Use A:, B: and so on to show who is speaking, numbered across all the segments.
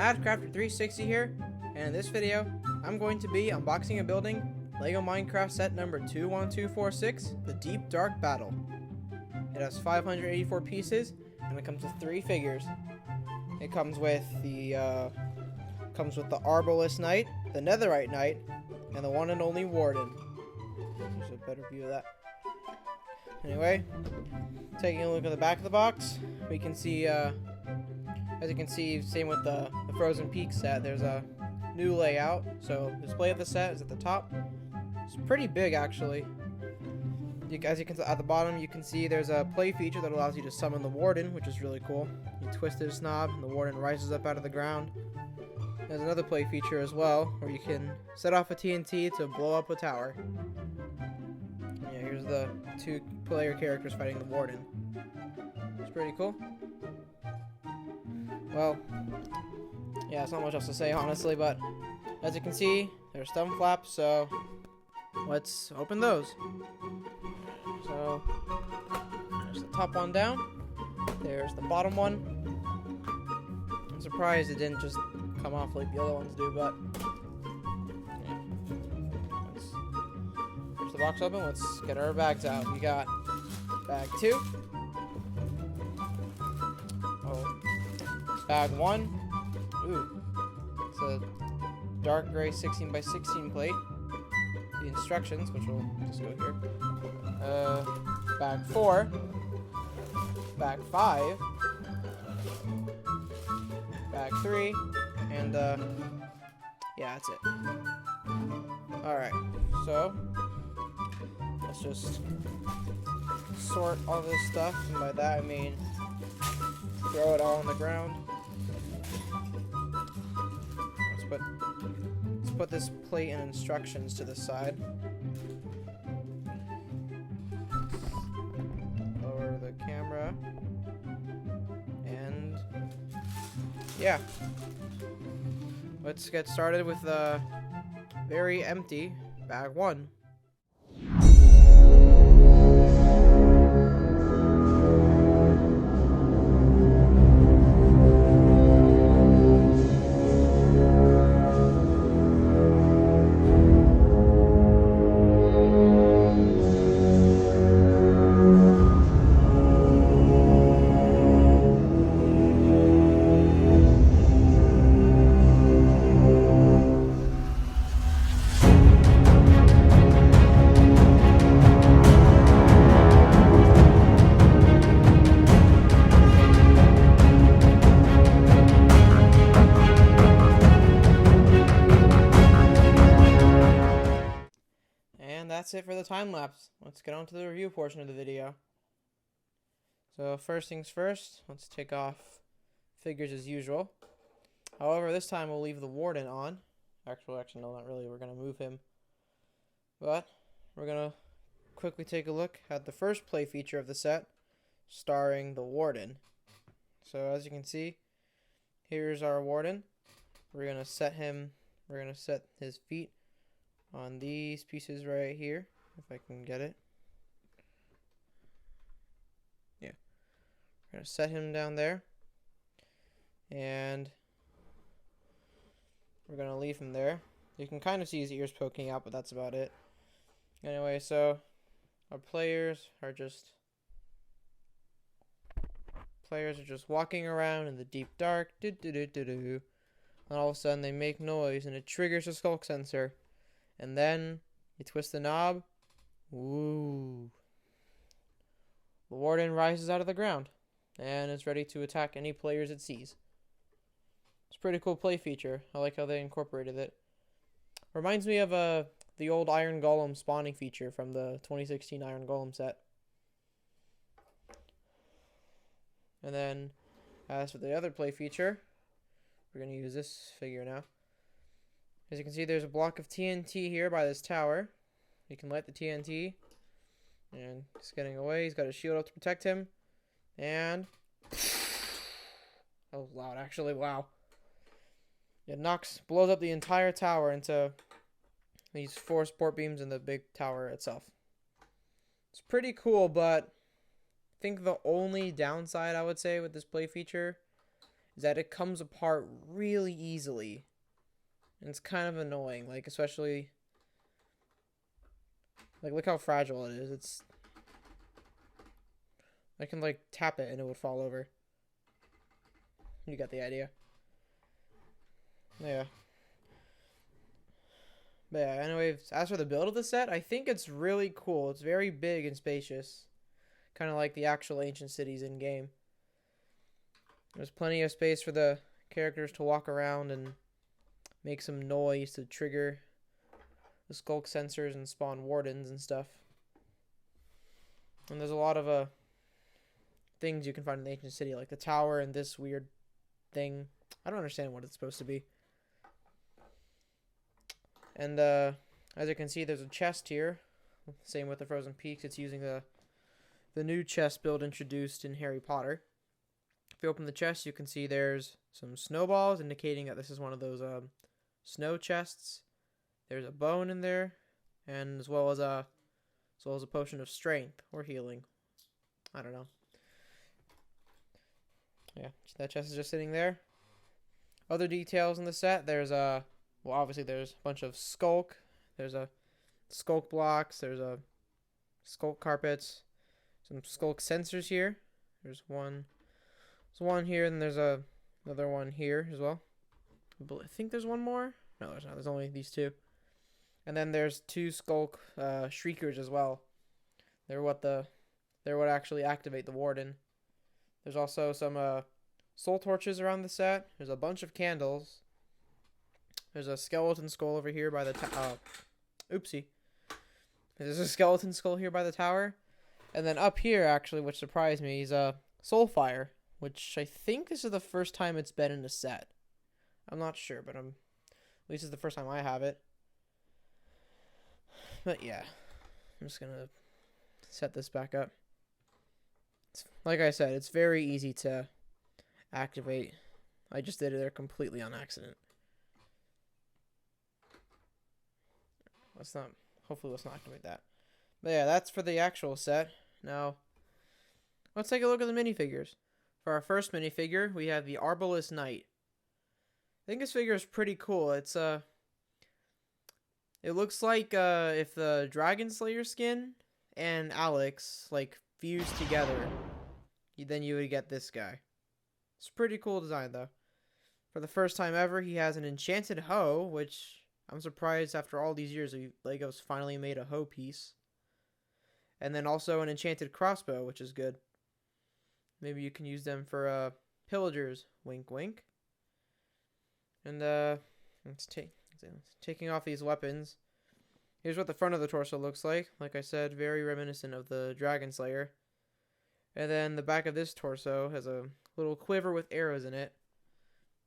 A: MadCrafter360 here, and in this video, I'm going to be unboxing and building LEGO Minecraft set number 21246, The Deep Dark Battle. It has 584 pieces, and it comes with 3 figures. It comes with the Arbalest Knight, the Netherite Knight, and the one and only Warden. There's a better view of that. Anyway, taking a look at the back of the box, we can see, as you can see, same with the Frozen Peak set, there's a new layout. So, display of the set is at the top. It's pretty big, actually. As you can see at the bottom, you can see there's a play feature that allows you to summon the Warden, which is really cool. You twist this knob, and the Warden rises up out of the ground. There's another play feature as well, where you can set off a TNT to blow up a tower. Yeah, here's the 2 player characters fighting the Warden. It's pretty cool. Well, yeah, it's not much else to say, honestly, but as you can see, there's thumb flaps, so let's open those. So, there's the top one down. There's the bottom one. I'm surprised it didn't just come off like the other ones do, but yeah. Let's push the box open. Let's get our bags out. We got bag 2. Oh, bag 1. Ooh, it's a dark gray 16x16 plate. The instructions, which will just go here. Bag 4. Bag 5. Bag 3. And, yeah, that's it. Alright, so let's just sort all this stuff. And by that, I mean throw it all on the ground. Let's put this plate and instructions to the side. Lower the camera. And yeah. Let's get started with the very empty bag 1. That's it for the time lapse. Let's get on to the review portion of the video. So first things first, let's take off figures as usual. However, this time we'll leave the Warden on. Actually, no, not really. We're going to move him. But we're going to quickly take a look at the first play feature of the set, starring the Warden. So as you can see, here's our Warden. We're going to set his feet on these pieces right here, if I can get it. Yeah. We're going to set him down there. And we're going to leave him there. You can kind of see his ears poking out, but that's about it. Anyway, so our players are just walking around in the deep dark. And all of a sudden they make noise and it triggers the skulk sensor. And then you twist the knob. Woo. The Warden rises out of the ground and is ready to attack any players it sees. It's a pretty cool play feature. I like how they incorporated it. Reminds me of the old Iron Golem spawning feature from the 2016 Iron Golem set. And then, as for the other play feature, we're going to use this figure now. As you can see, there's a block of TNT here by this tower. You can light the TNT. And he's getting away. He's got a shield up to protect him. And that was loud, actually. Wow. It blows up the entire tower into these 4 support beams in the big tower itself. It's pretty cool, but I think the only downside I would say with this play feature is that it comes apart really easily. And it's kind of annoying, like, especially, like, look how fragile it is. I can, like, tap it and it would fall over. You got the idea. Yeah. But yeah, anyway, as for the build of the set, I think it's really cool. It's very big and spacious. Kind of like the actual ancient cities in-game. There's plenty of space for the characters to walk around and make some noise to trigger the skulk sensors and spawn wardens and stuff. And there's a lot of things you can find in the ancient city, like the tower and this weird thing. I don't understand what it's supposed to be. And as you can see, there's a chest here. Same with the Frozen Peaks. It's using the new chest build introduced in Harry Potter. If you open the chest, you can see there's some snowballs, indicating that this is one of those snow chests. There's a bone in there, and as well as a potion of strength or healing. I don't know. Yeah, that chest is just sitting there. Other details in the set, there's well, obviously there's a bunch of skulk. There's a skulk blocks. There's a skulk carpets. Some skulk sensors here. There's one here, and there's another one here as well. I think there's one more. No, there's not. There's only these two. And then there's two skulk shriekers as well. They're what actually activate the warden. There's also some soul torches around the set. There's a bunch of candles. There's a skeleton skull over here by the oopsie. There's a skeleton skull here by the tower. And then up here, actually, which surprised me, is a Soulfire, which I think this is the first time it's been in a set. I'm not sure, but at least it's the first time I have it. But yeah, I'm just gonna set this back up. Like I said, it's very easy to activate. I just did it there completely on accident. Hopefully let's not activate that. But yeah, that's for the actual set. Now, let's take a look at the minifigures. For our first minifigure, we have the Arbalest Knight. I think this figure is pretty cool. It looks like if the Dragon Slayer skin and Alex like fused together, then you would get this guy. It's a pretty cool design though. For the first time ever, he has an enchanted hoe, which I'm surprised after all these years LEGO's finally made a hoe piece. And then also an enchanted crossbow, which is good. Maybe you can use them for pillagers. Wink, wink. And taking off these weapons. Here's what the front of the torso looks like. Like I said, very reminiscent of the Dragon Slayer. And then the back of this torso has a little quiver with arrows in it.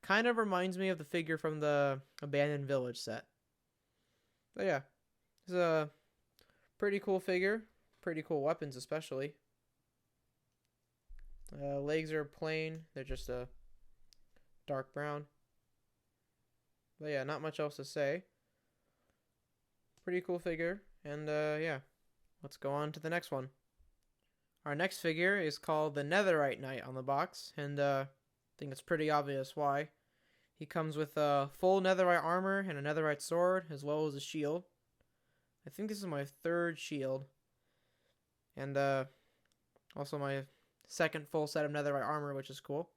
A: Kind of reminds me of the figure from the Abandoned Village set. But yeah, it's a pretty cool figure. Pretty cool weapons, especially. Legs are plain. They're just a dark brown. But yeah, not much else to say. Pretty cool figure. And yeah, let's go on to the next one. Our next figure is called the Netherite Knight on the box. And I think it's pretty obvious why. He comes with full netherite armor and a netherite sword, as well as a shield. I think this is my third shield. And also my second full set of netherite armor, which is cool.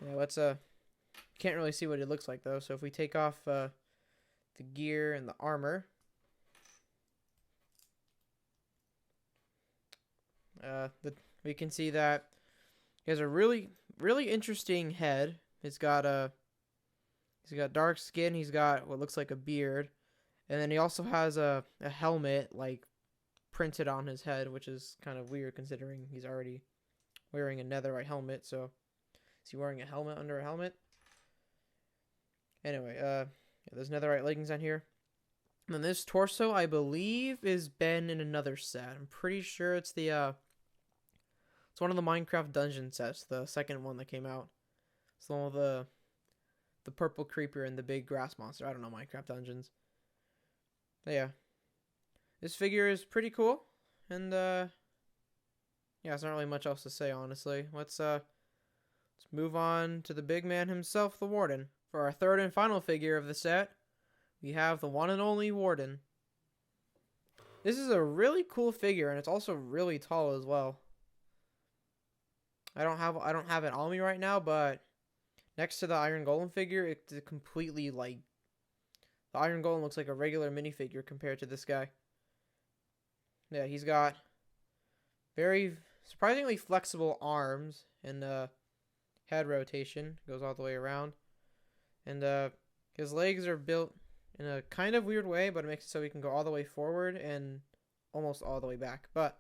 A: Yeah, let's can't really see what it looks like though. So if we take off the gear and the armor, we can see that he has a really interesting head. He's got dark skin. He's got what looks like a beard, and then he also has a helmet like printed on his head, which is kind of weird considering he's already wearing a netherite helmet. So is he wearing a helmet under a helmet? Anyway, yeah, there's netherite leggings on here. And then this torso, I believe, is been in another set. I'm pretty sure it's the it's one of the Minecraft dungeon sets, the second one that came out. It's the one with the purple creeper and the big grass monster. I don't know Minecraft dungeons. But yeah, this figure is pretty cool, and yeah, there's not really much else to say, honestly. Let's let's move on to the big man himself, the Warden. For our third and final figure of the set, we have the one and only Warden. This is a really cool figure, and it's also really tall as well. I don't have it on me right now, but next to the Iron Golem figure, it's completely like, the Iron Golem looks like a regular minifigure compared to this guy. Yeah, he's got very surprisingly flexible arms, and head rotation goes all the way around, and his legs are built in a kind of weird way, but it makes it so he can go all the way forward and almost all the way back. But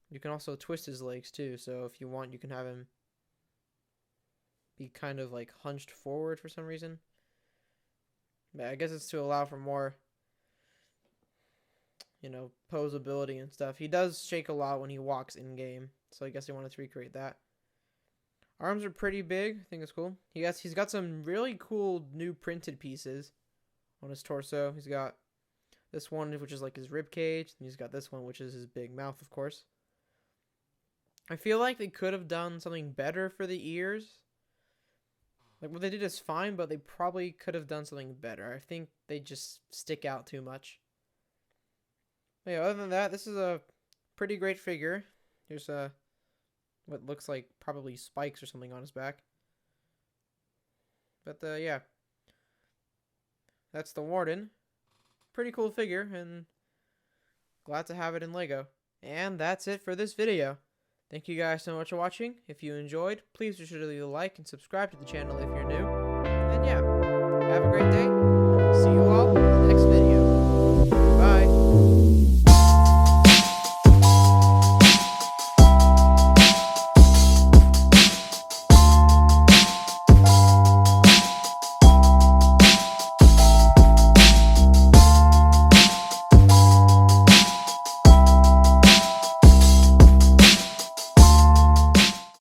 A: you can also twist his legs too, so if you want, you can have him be kind of like hunched forward for some reason. But I guess it's to allow for more, you know, posability and stuff. He does shake a lot when he walks in game, so I guess they wanted to recreate that. Arms are pretty big. I think it's cool. He's got some really cool new printed pieces on his torso. He's got this one, which is like his rib cage, and he's got this one, which is his big mouth, of course. I feel like they could have done something better for the ears. Like, what they did is fine, but they probably could have done something better. I think they just stick out too much. But yeah, other than that, this is a pretty great figure. There's what looks like probably spikes or something on his back. But yeah, that's the Warden. Pretty cool figure, and glad to have it in Lego. And that's it for this video. Thank you guys so much for watching. If you enjoyed, please be sure to leave a like and subscribe to the channel if you're new. And yeah, have a great day. See you all next